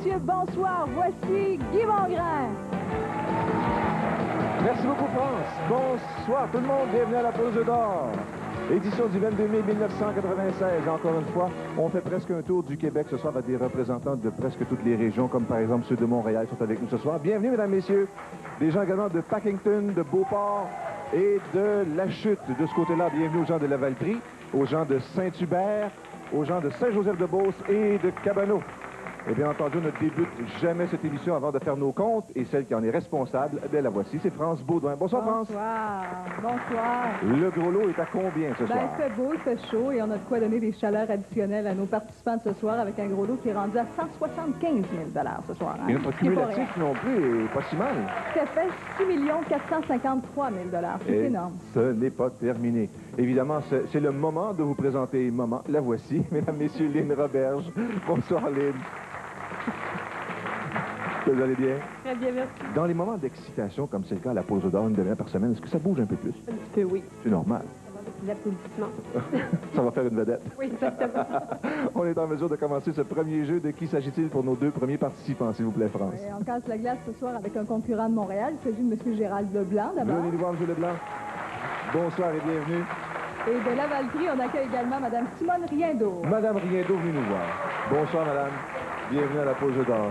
messieurs, bonsoir. Voici Guy Mongrain. Merci beaucoup, France. Bonsoir tout le monde. Bienvenue à la Pause d'or. Édition du 22 mai 1996. Encore une fois, on fait presque un tour du Québec ce soir avec des représentants de presque toutes les régions, comme par exemple ceux de Montréal qui sont avec nous ce soir. Bienvenue, mesdames, messieurs. Des gens également de Packington, de Beauport et de La Chute. De ce côté-là, bienvenue aux gens de Lavaltrie, aux gens de Saint-Hubert, aux gens de Saint-Joseph-de-Beauce et de Cabano. Et bien entendu, on ne débute jamais cette émission avant de faire nos comptes. Et celle qui en est responsable, bien la voici, c'est France Baudouin. Bonsoir, France. Bonsoir. Bonsoir. Le gros lot est à combien ce soir? Il fait beau, il fait chaud et on a de quoi donner des chaleurs additionnelles à nos participants de ce soir avec un gros lot qui est rendu à 175 000 ce soir. Hein? Et notre cumulatif non plus est pas si mal. Ça fait 6 453 000 c'est énorme. Ce n'est pas terminé. Évidemment, c'est le moment de vous présenter Maman. La voici, mesdames, messieurs, Lynn Roberge. Bonsoir, Lynn. Vous allez bien? Très bien, merci. Dans les moments d'excitation, comme c'est le cas à la pause d'or, une demi-heure par semaine, est-ce que ça bouge un peu plus? Un petit peu, oui. C'est normal. Ça va de plus applaudissements. Ça va faire une vedette. Oui, exactement. On est en mesure de commencer ce premier jeu. De qui s'agit-il pour nos deux premiers participants, s'il vous plaît, France? Oui, on casse la glace ce soir avec un concurrent de Montréal. Il s'agit de M. Gérald Leblanc, d'abord. Venez nous voir, M. Leblanc. Bonsoir et bienvenue. Et de Lavaltrie, on accueille également Mme Simone Riendeau. Madame Riendeau, venez nous voir. Bonsoir, madame. Bienvenue à la pause d'or.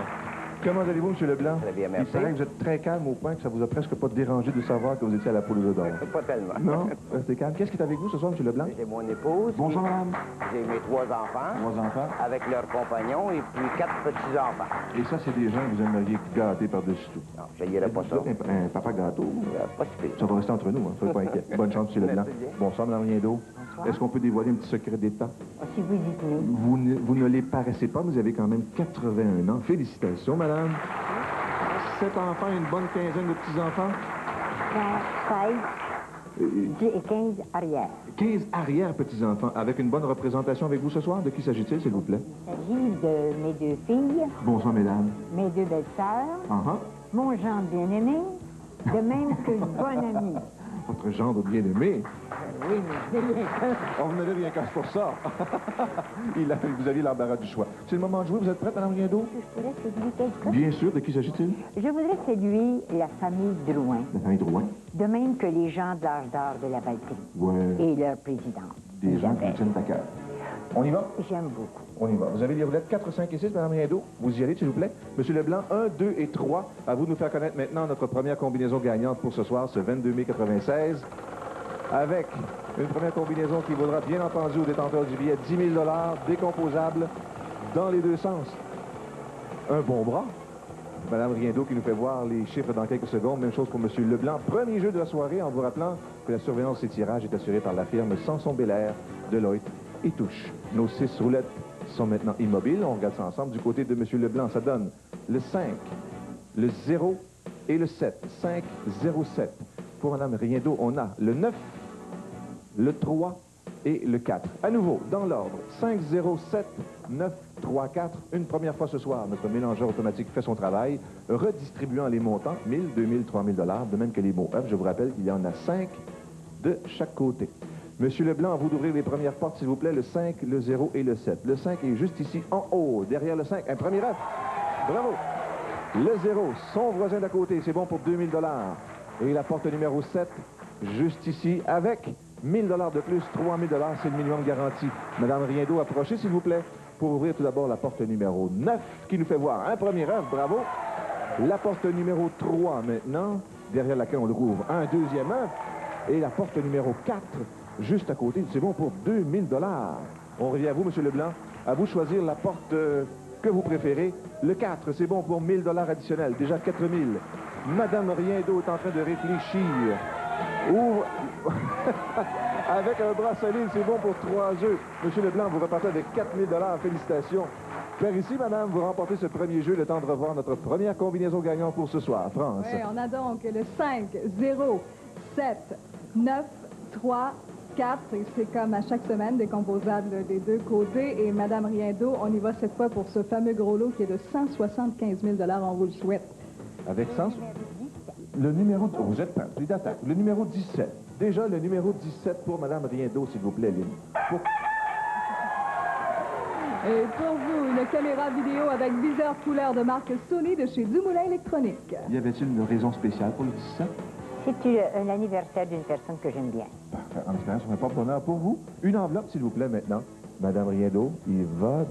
Comment allez-vous, M. Leblanc? Très bien, merci. Il paraît que vous êtes très calme au point que ça vous a presque pas dérangé de savoir que vous étiez à la pause d'or. Pas tellement. Non? Restez calme. Qu'est-ce qui est avec vous ce soir, M. Leblanc? J'ai mon épouse. Bonsoir, madame. J'ai mes 3 enfants. 3 enfants. Avec leurs compagnons et puis 4 petits-enfants. Et ça, c'est des gens que vous aimeriez gâter par-dessus tout. Non, je n'irai pas ça. Vous êtes un papa gâteau. Pas si pire. Ça va rester entre nous, hein. Soyez pas inquiet. Bonne chance, M. Leblanc. Merci bien. Bonsoir, Mme Riendeau. Est-ce qu'on peut dévoiler un petit secret d'État? Si vous dites oui. Vous ne les paraissez pas, vous avez quand même 81 ans. Félicitations, madame. 7 enfants, une bonne quinzaine de petits-enfants. 16 et 15 arrière. 15 arrière-petits-enfants, avec une bonne représentation avec vous ce soir. De qui s'agit-il, s'il vous plaît? Il s'agit de mes 2 filles, Bonsoir, mesdames. mes 2 belles-sœurs, Uh-huh. mon gendre bien-aimé, de même qu'une bonne amie. Votre gendre bien-aimé. Oui, mais je l'ai On n'avait rien qu'à pour ça. Vous aviez l'embarras du choix. C'est le moment de jouer. Vous êtes prête, Mme Riendeau? Je voudrais séduire quelqu'un. Bien sûr. De qui s'agit-il? Je voudrais séduire la famille Drouin, La famille Drouin. de même que les gens de l'âge d'or de la Valtrie Ouais. et leur président. Des gens qui vous tiennent à cœur. On y va? J'aime beaucoup. On y va. Vous avez les roulettes 4, 5 et 6, Mme Riendeau. Vous y allez, s'il vous plaît. Monsieur Leblanc, 1, 2 et 3. À vous de nous faire connaître maintenant notre première combinaison gagnante pour ce soir, ce 22 mai 96. Avec une première combinaison qui vaudra bien entendu au détenteur du billet 10 000 décomposable dans les deux sens. Un bon bras. Mme Riendeau qui nous fait voir les chiffres dans quelques secondes. Même chose pour M. Leblanc. Premier jeu de la soirée en vous rappelant que la surveillance des tirages est assurée par la firme Sanson Belair, Deloitte et Touche. Nos 6 roulettes sont maintenant immobiles. On regarde ça ensemble. Du côté de M. Leblanc, ça donne le 5, le 0 et le 7. 5, 0, 7. Pour Mme Riendeau, on a le 9, le 3 et le 4. À nouveau, dans l'ordre, 5, 0, 7, 9, 3, 4. Une première fois ce soir, notre mélangeur automatique fait son travail, redistribuant les montants, 1 000, 2 000, 3 000 $, de même que les mots F. Je vous rappelle qu'il y en a 5 de chaque côté. Monsieur Leblanc, à vous d'ouvrir les premières portes, s'il vous plaît, le 5, le 0 et le 7. Le 5 est juste ici, en haut, derrière le 5. Un premier F. Bravo. Le 0, son voisin d'à côté, c'est bon pour 2 000 $. Et la porte numéro 7, juste ici, avec 1 000 $ de plus, 3 000 $, c'est le minimum garanti. Madame Riendeau, approchez, s'il vous plaît, pour ouvrir tout d'abord la porte numéro 9, qui nous fait voir un premier œuf, bravo. La porte numéro 3 maintenant, derrière laquelle on le rouvre, un deuxième œuf. Et la porte numéro 4, juste à côté, c'est bon pour 2 000 $. On revient à vous, M. Leblanc. À vous de choisir la porte que vous préférez. Le 4, c'est bon pour 1 000 $ additionnels, déjà 4 000. Madame Riendeau est en train de réfléchir. Ouvre... avec un bras solide, c'est bon pour 3 œufs. Monsieur Leblanc, vous repartez avec 4 000 $. Félicitations. Par ici, madame, vous remportez ce premier jeu, le temps de revoir notre première combinaison gagnante pour ce soir. France. Oui, on a donc le 5, 0, 7, 9, 3, 4. Et c'est comme à chaque semaine, décomposable des deux côtés. Et Mme Riendeau, on y va cette fois pour ce fameux gros lot qui est de 175 000 $. On vous le souhaite. Avec sens. Le numéro... Vous êtes prêts, d'attaque. Le numéro 17. Déjà, le numéro 17 pour Mme Riendeau, s'il vous plaît, Lynn. Et pour vous, une caméra vidéo avec viseur couleur de marque Sony de chez Dumoulin Électronique. Y avait-il une raison spéciale pour le 17? C'est un anniversaire d'une personne que j'aime bien. Parfait. En espérant sur un porte-bonheur pour vous. Une enveloppe, s'il vous plaît, maintenant. Madame Riendo, il va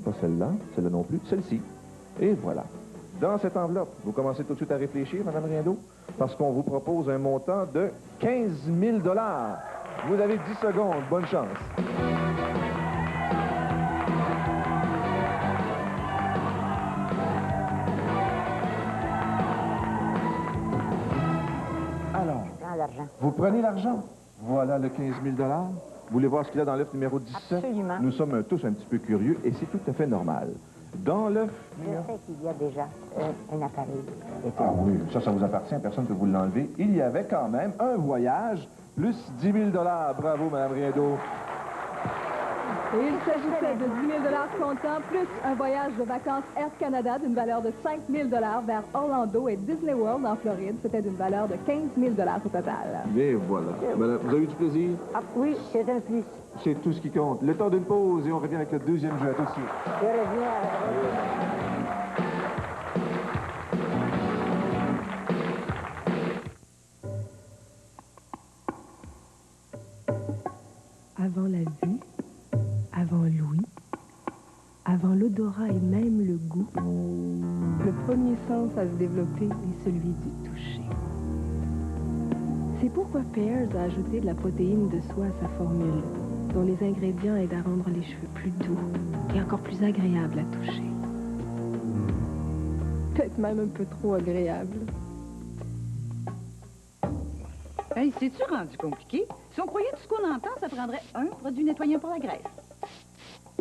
pas celle-là, celle-là non plus, celle-ci. Et voilà. Dans cette enveloppe, vous commencez tout de suite à réfléchir, Madame Riendo, parce qu'on vous propose un montant de 15 000 $. Vous avez 10 secondes. Bonne chance. Alors, Prends l'argent. vous prenez l'argent. Voilà le 15 000 $. Vous voulez voir ce qu'il y a dans l'œuf numéro 17? Absolument. Nous sommes tous un petit peu curieux et c'est tout à fait normal. Dans l'œuf Je sais qu'il y a déjà un appareil. Ah oui, ça vous appartient, personne ne peut vous l'enlever. Il y avait quand même un voyage, plus 10 000 $. Bravo, Mme Riendo. Et il s'agissait de 10 000 $ comptant, plus un voyage de vacances Air Canada d'une valeur de 5 000 $ vers Orlando et Disney World en Floride. C'était d'une valeur de 15 000 $ au total. Et voilà. Madame, vous avez eu du plaisir? Ah oui, c'est un plus. C'est tout ce qui compte. Le temps d'une pause et on revient avec le deuxième jeu. À tout de suite. Je reviens avec... Avant la vue, avant l'ouïe, avant l'odorat et même le goût, le premier sens à se développer est celui du toucher. C'est pourquoi Pears a ajouté de la protéine de soie à sa formule, dont les ingrédients aident à rendre les cheveux plus doux et encore plus agréables à toucher. Peut-être même un peu trop agréables. Hey, c'est-tu rendu compliqué? Si on croyait tout ce qu'on entend, ça prendrait un produit nettoyant pour la graisse,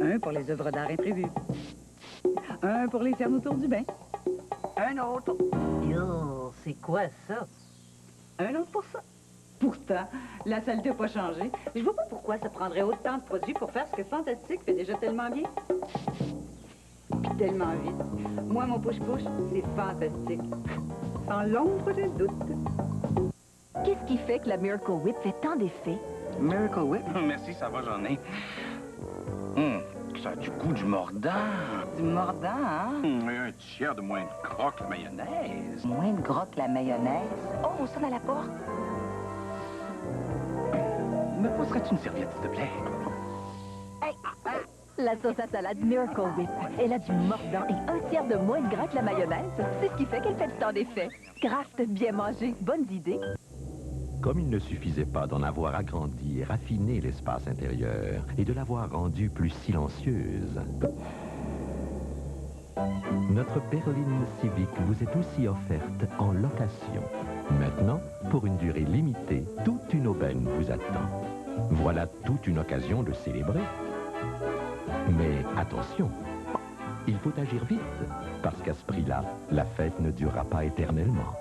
un pour les œuvres d'art imprévues, un pour les cernes autour du bain, un autre... Yo, c'est quoi ça? Un autre pour ça. Pourtant, la saleté n'a pas changé. Je vois pas pourquoi ça prendrait autant de produits pour faire ce que Fantastique fait déjà tellement bien. Puis tellement vite. Moi, mon push-push, c'est Fantastique. Sans l'ombre de doute. Qu'est-ce qui fait que la Miracle Whip fait tant d'effets? Miracle Whip? Merci, ça va, j'en ai. Ça a du goût du mordant. Du mordant, hein? Un tiers de moins de gras que la mayonnaise. Moins de gras que la mayonnaise. Oh, on sonne à la porte. Me poserais-tu une serviette, s'il te plaît? Hey, la sauce à salade Miracle Whip. Elle a du mordant et un tiers de moins de gras que la mayonnaise. C'est ce qui fait qu'elle fait tant d'effets. Kraft, bien mangé, bonnes idées. Comme il ne suffisait pas d'en avoir agrandi et raffiné l'espace intérieur et de l'avoir rendue plus silencieuse, notre berline Civic vous est aussi offerte en location. Maintenant, pour une durée limitée, toute une aubaine vous attend. Voilà toute une occasion de célébrer. Mais attention, il faut agir vite, parce qu'à ce prix-là, la fête ne durera pas éternellement.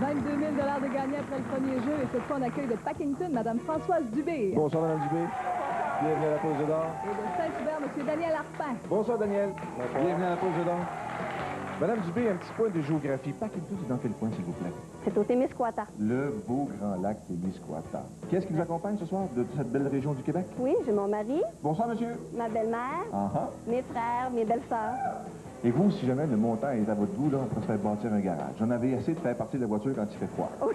22 000 $ de gagnés après le premier jeu. Et cette fois, on accueille de Packington, Mme Françoise Dubé. Bonsoir, Mme Dubé. Bienvenue à la pause d'or. Et de Saint-Hubert, M. Daniel Arpin. Bonsoir, Daniel. Bienvenue à la pause d'or. Madame Dubé, un petit point de géographie. Packington, c'est dans quel coin, s'il vous plaît? C'est au Témiscouata. Le beau grand lac Témiscouata. Qu'est-ce qui nous accompagne ce soir de cette belle région du Québec? Oui, j'ai mon mari, Bonsoir, monsieur. ma belle-mère, mes frères, mes belles-sœurs. Et vous, si jamais le montant est à votre goût, là, on pourrait se faire bâtir un garage. J'en avais assez de faire partie de la voiture quand il fait froid. Oui.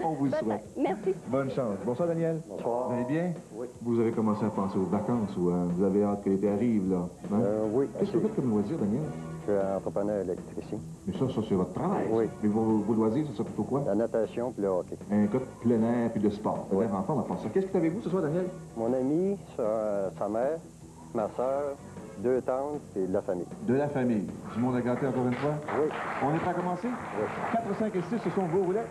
On vous le souhaite. Merci. Bonne chance. Bonsoir, Daniel. Bonsoir. Vous allez bien? Oui. Vous avez commencé à penser aux vacances ou vous avez hâte que l'été arrive, là? Hein? Oui. Qu'est-ce que vous faites comme loisir, Daniel? Je suis entrepreneur électricien. Mais ça, c'est votre travail. Oui. Mais vos loisirs, c'est ça plutôt quoi? La natation puis le hockey. Un cas de plein air puis de sport. Oui. D'ailleurs, enfant, on va faire ça. Qu'est-ce que avez-vous ce soir, Daniel? Mon ami, sa mère, ma soeur, 2 tantes et de la famille. De la famille. Du monde à gâter encore une fois? Oui. On est prêt à commencer? Oui. 4, 5 et 6, ce sont vos roulettes.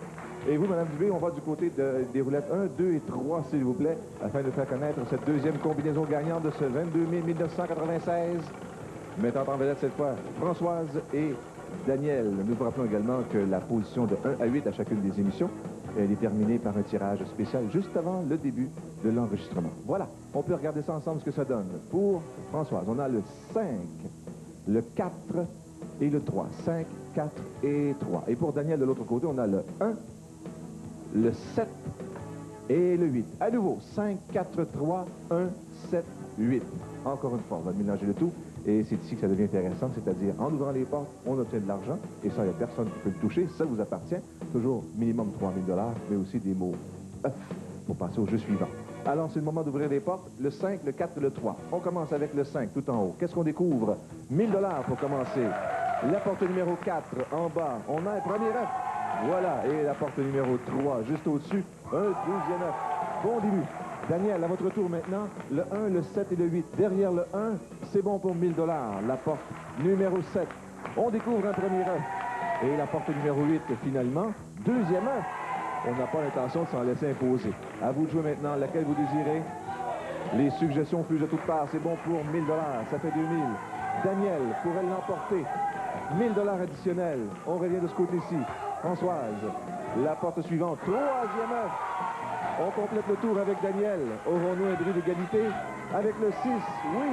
Et vous, Mme Dubé, on va du côté des roulettes 1, 2 et 3, s'il vous plaît, afin de faire connaître cette deuxième combinaison gagnante de ce 22 996. Mettant en vedette cette fois Françoise et Daniel. Nous vous rappelons également que la position de 1 à 8 à chacune des émissions, elle est terminée par un tirage spécial juste avant le début de l'enregistrement. Voilà, on peut regarder ça ensemble, ce que ça donne. Pour Françoise, on a le 5, le 4 et le 3. 5, 4 et 3. Et pour Daniel, de l'autre côté, on a le 1, le 7 et le 8. À nouveau, 5, 4, 3, 1, 7, 8. Encore une fois, on va mélanger le tout. Et c'est ici que ça devient intéressant, c'est-à-dire en ouvrant les portes, on obtient de l'argent. Et ça, il n'y a personne qui peut le toucher. Ça vous appartient. Toujours minimum 3 000 $, mais aussi des mots œufs pour passer au jeu suivant. Alors, c'est le moment d'ouvrir les portes. Le 5, le 4, le 3. On commence avec le 5 tout en haut. Qu'est-ce qu'on découvre? 1 000 $ pour commencer. La porte numéro 4 en bas. On a un premier œuf. Voilà. Et la porte numéro 3 juste au-dessus. Un deuxième œuf. Bon début. Daniel, à votre tour maintenant. Le 1, le 7 et le 8. Derrière le 1, c'est bon pour 1 000 $. La porte numéro 7. On découvre un premier œuf. Et la porte numéro 8, finalement, deuxième œuf. On n'a pas l'intention de s'en laisser imposer. À vous de jouer maintenant. Laquelle vous désirez? Les suggestions fusent de toutes parts. C'est bon pour 1 000 $. Ça fait 2 000. Daniel pourrait l'emporter. 1 000 $ additionnels. On revient de ce côté-ci. Françoise, la porte suivante. Troisième œuf. On complète le tour avec Daniel. Aurons-nous un bris d'égalité? Avec le 6, oui.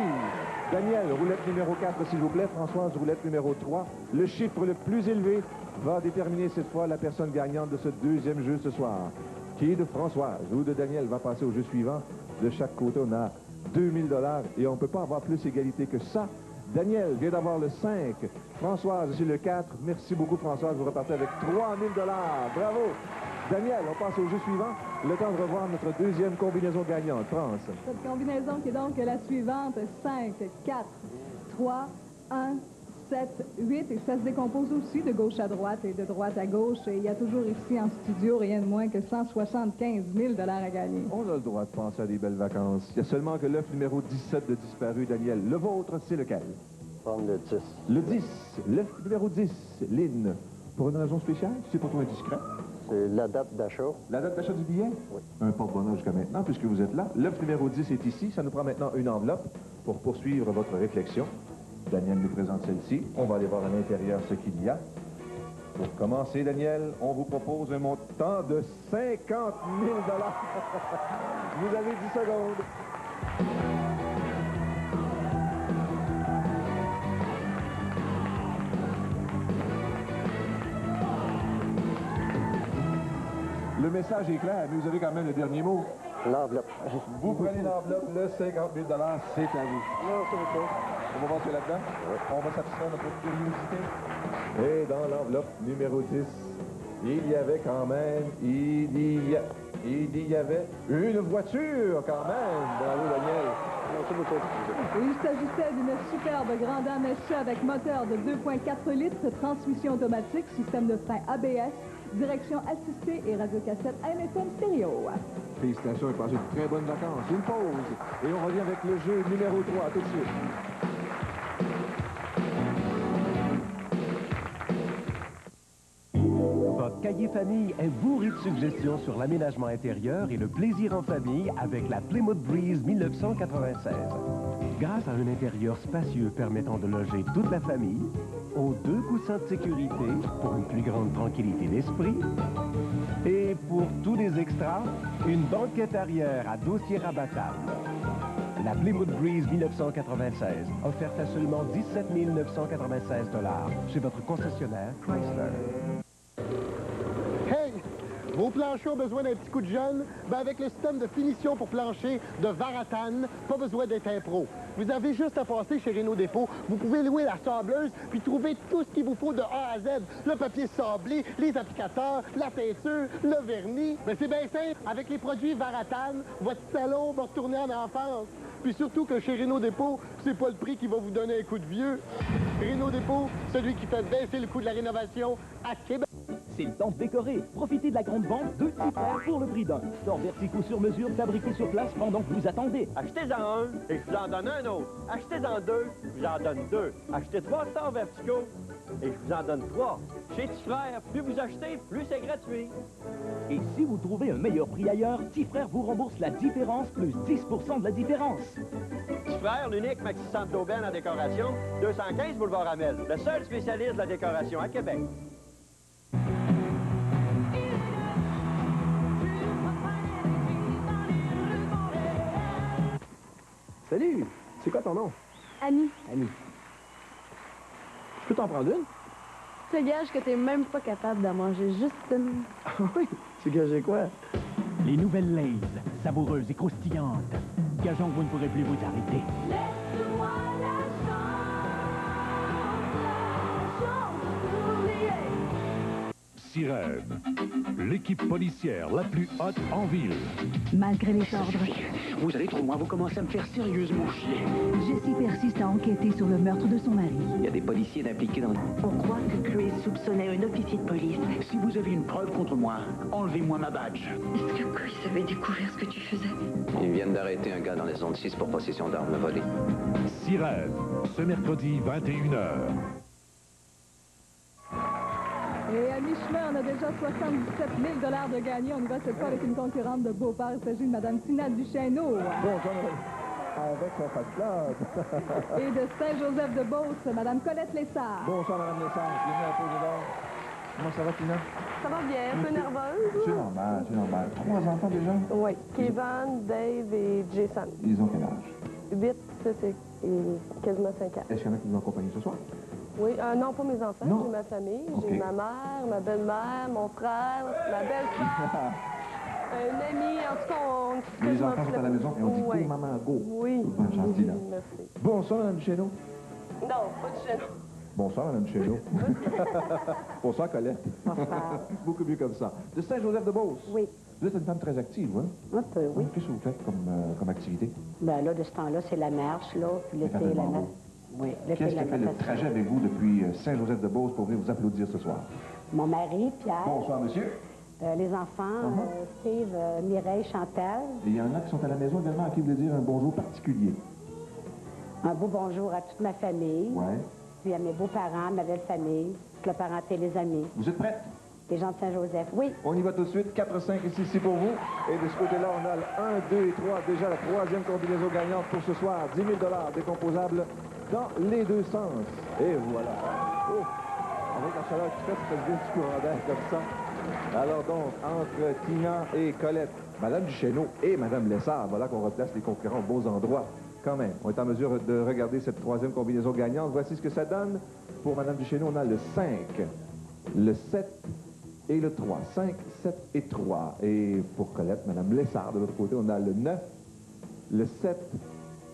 Daniel, roulette numéro 4, s'il vous plaît. Françoise, roulette numéro 3. Le chiffre le plus élevé va déterminer cette fois la personne gagnante de ce deuxième jeu ce soir. Qui de Françoise ou de Daniel va passer au jeu suivant? De chaque côté, on a 2 000 $ et on ne peut pas avoir plus égalité que ça. Daniel vient d'avoir le 5. Françoise, c'est le 4. Merci beaucoup, Françoise. Vous repartez avec 3 000 $. Bravo. Daniel, on passe au jeu suivant. Le temps de revoir notre deuxième combinaison gagnante. France. Cette combinaison qui est donc la suivante. 5, 4, 3, 1, 7, 8. Et ça se décompose aussi de gauche à droite et de droite à gauche. Et il y a toujours ici en studio rien de moins que 175 000 $ à gagner. On a le droit de penser à des belles vacances. Il y a seulement que l'œuf numéro 17 de disparu, Daniel. Le vôtre, c'est lequel? Prendre le 10. Le 10. L'œuf numéro 10. Lynn. Pour une raison spéciale? C'est pour toi indiscret? C'est la date d'achat. La date d'achat du billet? Oui. Un porte-bonheur jusqu'à maintenant, puisque vous êtes là. L'œuf numéro 10 est ici. Ça nous prend maintenant une enveloppe pour poursuivre votre réflexion. Daniel nous présente celle-ci. On va aller voir à l'intérieur ce qu'il y a. Pour commencer, Daniel, on vous propose un montant de 50 000 $. Vous avez 10 secondes. Le message est clair, mais vous avez quand même le dernier mot. L'enveloppe. Vous prenez l'enveloppe, le 50 000 $, c'est à vous. Non, c'est OK. On va voir ce qu'il y a là-dedans. On va satisfaire notre curiosité. Et dans l'enveloppe numéro 10, il y avait quand même, il y avait une voiture quand même. Bravo, Daniel. Merci beaucoup. Il s'agissait d'une superbe Grande Ame avec moteur de 2,4 litres, transmission automatique, système de frein ABS, direction assistée et radiocassette AM/FM stéréo. Félicitations et passez de très bonnes vacances. Une pause. Et on revient avec le jeu numéro 3 tout de suite. Votre cahier famille est bourré de suggestions sur l'aménagement intérieur et le plaisir en famille avec la Plymouth Breeze 1996. Grâce à un intérieur spacieux permettant de loger toute la famille, aux 2 coussins de sécurité pour une plus grande tranquillité d'esprit, et pour tous les extras, une banquette arrière à dossier rabattable. La Plymouth Breeze 1996, offerte à seulement 17 996 $ chez votre concessionnaire Chrysler. Hey! Vos planchers ont besoin d'un petit coup de jeune? Ben avec le système de finition pour plancher de Varatan, pas besoin d'être un pro. Vous avez juste à passer chez Renault Dépôt. Vous pouvez louer la sableuse puis trouver tout ce qu'il vous faut de A à Z. Le papier sablé, les applicateurs, la teinture, le vernis. Ben c'est bien simple. Avec les produits Varatan, votre salon va retourner en enfance. Puis surtout que chez Renault Dépôt, c'est pas le prix qui va vous donner un coup de vieux. Renault Dépôt, celui qui fait baisser le coût de la rénovation à Québec. C'est le temps de décorer. Profitez de la grande vente de petits frères pour le prix d'un. Stores verticaux sur mesure, fabriqués sur place pendant que vous attendez. Achetez-en un et je vous en donne un autre. Achetez-en 2, je vous en donne 2. Achetez 3 stores verticaux et je vous en donne 3. Chez Petit Frère, plus vous achetez, plus c'est gratuit. Et si vous trouvez un meilleur prix ailleurs, Petit Frère vous rembourse la différence plus 10% de la différence. Petit Frère, l'unique maxi centre d'aubaine en décoration, 215 boulevard Amel. Le seul spécialiste de la décoration à Québec. Salut! C'est quoi ton nom? Annie, Annie. Je peux t'en prendre une? je te gage que t'es même pas capable d'en manger juste une. Ah oui? Tu gages quoi? Les nouvelles Lay's, savoureuses et croustillantes. Gageons que vous ne pourrez plus vous arrêter. Laisse-moi la chance d'oublier. Sirène, l'équipe policière la plus haute en ville. Malgré les ordres, Vous allez trop loin, vous commencez à me faire sérieusement chier. Jessie persiste à enquêter sur le meurtre de son mari. Il y a des policiers impliqués dans... On croit que Chris soupçonnait un officier de police. Si vous avez une preuve contre moi, enlevez-moi ma badge. Est-ce que Chris avait découvert ce que tu faisais? Ils viennent d'arrêter un gars dans les zones 6 pour possession d'armes volées. Sirène, ce mercredi 21h. Et à mi-chemin, on a déjà 77 000 de gagnés. On y va cette fois avec une concurrente de Beauport. Il s'agit de Mme Tina Duchesneau. Bonjour, avec son fan club. Et de Saint-Joseph-de-Beauce, Mme Colette Lessard. Bonsoir, Mme Lessard. Bienvenue à la pause d'or. Comment ça va, Tina? Ça va bien, un peu nerveuse. C'est normal, c'est normal. 3 enfants déjà? Oui, Kevin, Dave et Jason. Ils ont quel âge? 8, 7 et quasiment 5 ans. Est-ce qu'il y en a qui nous accompagnent ce soir? Oui, non, pas mes enfants, Non. j'ai ma famille. Ok. J'ai ma mère, ma belle-mère, mon frère, ma belle-sœur, un ami, en tout cas, on... Les enfants sont à la maison et on dit Oui. go, maman, go. Oui. Bonne chance, Tina. Merci. Bonsoir, Mme Duchesneau. Non, pas de chaîne. Bonsoir, Mme Duchesneau. Bonsoir, Colette. Bonsoir. Beaucoup mieux comme ça. De Saint-Joseph-de-Beauce. Oui. Vous êtes une femme très active, hein? Un peu, oui. Qu'est-ce que vous faites comme activité? Ben là, de ce temps-là, c'est la marche, là, puis l'été, la Parfaitement natation. beau. Oui, l'été, Qu'est-ce qui la a fait le natation. trajet avec vous depuis Saint-Joseph-de-Beauce pour venir vous applaudir ce soir? Mon mari, Pierre. Bonsoir, monsieur. Les enfants, Steve, Mireille, Chantal. Et il y en a qui sont à la maison également à qui vous voulez dire un bonjour particulier. Un beau bonjour à toute ma famille. Ouais. Puis à mes beaux-parents, ma belle famille, toute la parenté, les amis. Vous êtes prête? Les gens de Saint-Joseph, oui. On y va tout de suite. 4, 5 et 6 ici pour vous. Et de ce côté-là, on a le 1, 2 et 3. Déjà la troisième combinaison gagnante pour ce soir. 10 000 décomposables dans les deux sens. Et voilà. Oh! Avec la chaleur qui fait, ça fait bien du courant d'air comme ça. Alors donc, entre Tina et Colette, Mme Duchesneau et Mme Lessard, voilà qu'on replace les concurrents aux beaux endroits. Quand même, on est en mesure de regarder cette troisième combinaison gagnante. Voici ce que ça donne. Pour Mme Duchesneau, on a le 5, le 7 et le 3. 5, 7 et 3. Et pour Colette, Mme Lessard, de l'autre côté, on a le 9, le 7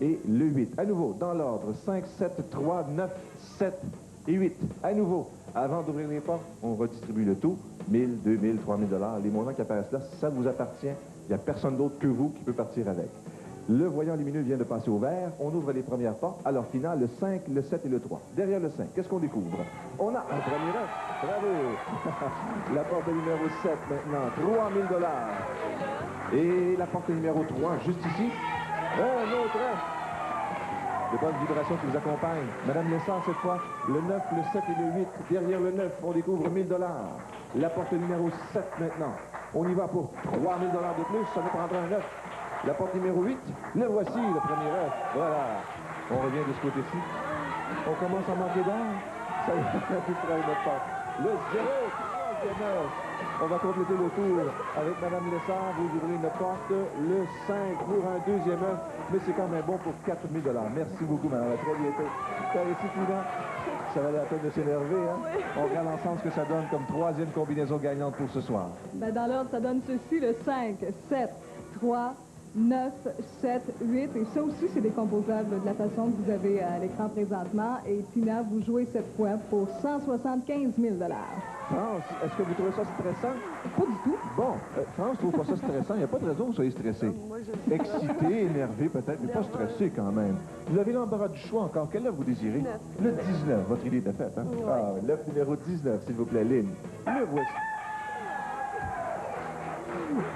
et le 8. À nouveau, dans l'ordre, 5, 7, 3, 9, 7 et 8. À nouveau, avant d'ouvrir les portes, on redistribue le tout. 1000, 2000, 3000 $. Les montants qui apparaissent là, ça vous appartient. Il n'y a personne d'autre que vous qui peut partir avec. Le voyant lumineux vient de passer au vert. On ouvre les premières portes. Alors, final, le 5, le 7 et le 3. Derrière le 5, qu'est-ce qu'on découvre? On a un premier œuf. Bravo! La porte numéro 7 maintenant, 3000 $. Et la porte numéro 3, juste ici, un autre œuf. De bonnes vibrations qui vous accompagnent. Madame Lessard, cette fois, le 9, le 7 et le 8. Derrière le 9, on découvre 1000 $. La porte numéro 7 maintenant. On y va pour 3000 $ de plus. Ça nous prendra un 9. La porte numéro 8, le voici, le premier œuf. Voilà. On revient de ce côté-ci. On commence à manquer d'air. Ça y est, on fera une autre porte. Le 0, troisième œuf. On va compléter le tour avec Mme Lessard. Vous ouvrez une porte. Le 5 pour un deuxième œuf. Mais c'est quand même bon pour 4000 $. Merci beaucoup, Mme. À très bientôt. Par ici, Tina. Ça valait la peine de s'énerver, hein? Oui. On regarde ensemble ce que ça donne comme troisième combinaison gagnante pour ce soir. Ben, dans l'ordre, ça donne ceci, le 5, 7, 3, 9, 7, 8. Et ça aussi, c'est des composables de la façon que vous avez à l'écran présentement. Et Tina, vous jouez cette fois pour 175 000 $. France, est-ce que vous trouvez ça stressant? Pas du tout. Bon, France trouve pas ça stressant. Il n'y a pas de raison que vous soyez stressé. Excité, énervé peut-être, mais pas stressé quand même. Vous avez l'embarras du choix encore. Quel œuf vous désirez? 19. Le 19. Votre idée était faite, hein? Oui. Ah, l'œuf numéro 19, s'il vous plaît, Lynn. Le voici.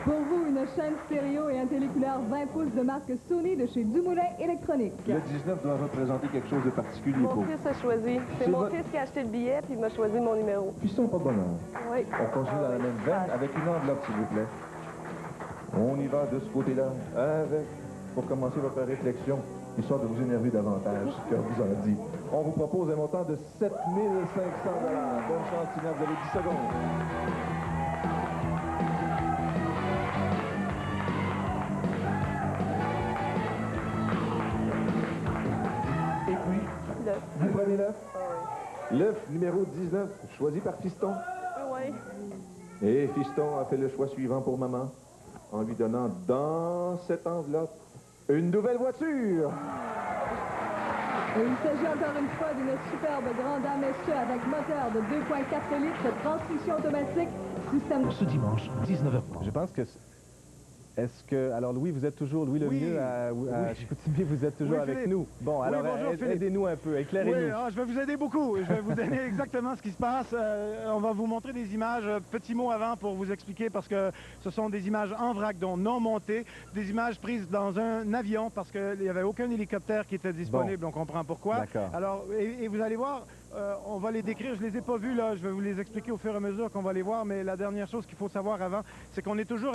Pour vous, une chaîne stéréo et un télécouleur 20 pouces de marque Sony de chez Dumoulin Électronique. Le 19 doit représenter quelque chose de particulier Mon pour vous. fils a choisi. C'est C'est mon votre- fils qui a acheté le billet, puis il m'a choisi mon numéro. Piston, pas de bonheur. Oui. On continue dans la même veine avec une enveloppe, s'il vous plaît. On y va de ce côté-là avec, pour commencer votre réflexion, histoire de vous énerver davantage, ce qu'on vous en dit. On vous propose un montant de 7 500 $. Bonne chance, Tina, vous avez 10 secondes. Et puis, vous prenez l'œuf. L'œuf numéro 19, choisi par Fiston. Oui. Et Fiston a fait le choix suivant pour maman. en lui donnant dans cette enveloppe une nouvelle voiture. Et il s'agit encore une fois d'une superbe grande dame, messieurs, avec moteur de 2,4 litres, transmission automatique, système... Ce dimanche, 19h30. Je pense que... Est-ce que... Alors, Louis, vous êtes toujours... Louis Lemieux, à Chicoutimi, vous êtes toujours avec Philippe. nous. Bon, alors, aidez-nous un peu, éclairez-nous. Oui, alors, je vais vous aider beaucoup. Je vais vous donner exactement ce qui se passe. On va vous montrer des images. Petit mot avant pour vous expliquer, parce que ce sont des images en vrac, donc non montées. Des images prises dans un avion, parce qu'il n'y avait aucun hélicoptère qui était disponible. Bon. On comprend pourquoi. Alors, et vous allez voir, on va les décrire. Je ne les ai pas vus, là. Je vais vous les expliquer au fur et à mesure qu'on va les voir. Mais la dernière chose qu'il faut savoir avant, c'est qu'on est toujours...